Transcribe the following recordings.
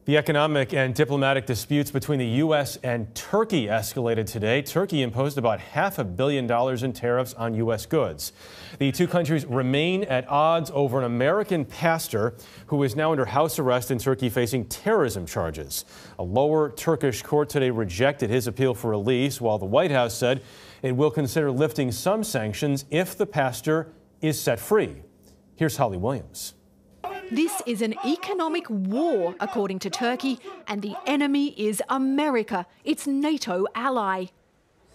The economic and diplomatic disputes between the U.S. and Turkey escalated today. Turkey imposed about $500 million in tariffs on U.S. goods. The two countries remain at odds over an American pastor who is now under house arrest in Turkey facing terrorism charges. A lower Turkish court today rejected his appeal for release, while the White House said it will consider lifting some sanctions if the pastor is set free. Here's Holly Williams. This is an economic war, according to Turkey, and the enemy is America, its NATO ally.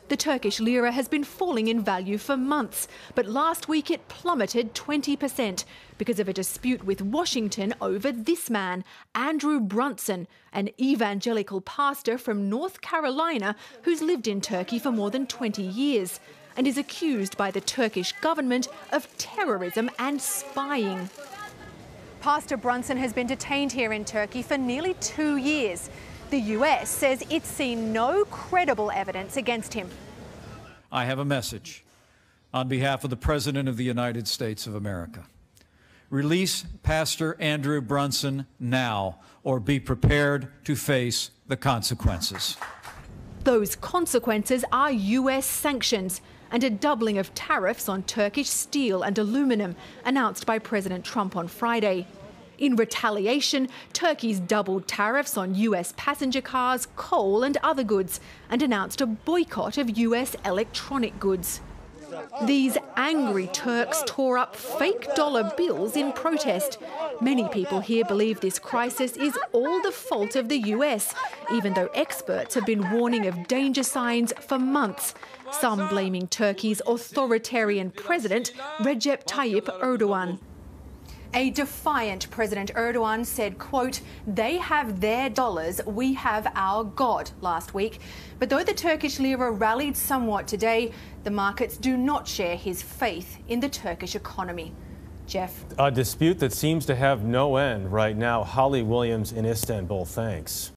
The Turkish lira has been falling in value for months, but last week it plummeted 20% because of a dispute with Washington over this man, Andrew Brunson, an evangelical pastor from North Carolina who's lived in Turkey for more than 20 years and is accused by the Turkish government of terrorism and spying. Pastor Brunson has been detained here in Turkey for nearly 2 years. The US says it's seen no credible evidence against him. I have a message on behalf of the President of the United States of America. Release Pastor Andrew Brunson now, or be prepared to face the consequences. Those consequences are US sanctions and a doubling of tariffs on Turkish steel and aluminum, announced by President Trump on Friday. In retaliation, Turkey's doubled tariffs on US passenger cars, coal and other goods, and announced a boycott of US electronic goods. These angry Turks tore up fake dollar bills in protest. Many people here believe this crisis is all the fault of the US, even though experts have been warning of danger signs for months, some blaming Turkey's authoritarian president, Recep Tayyip Erdogan. A defiant President Erdogan said, quote, "They have their dollars, we have our God," last week. But though the Turkish lira rallied somewhat today, the markets do not share his faith in the Turkish economy. Jeff? A dispute that seems to have no end right now. Holly Williams in Istanbul, thanks.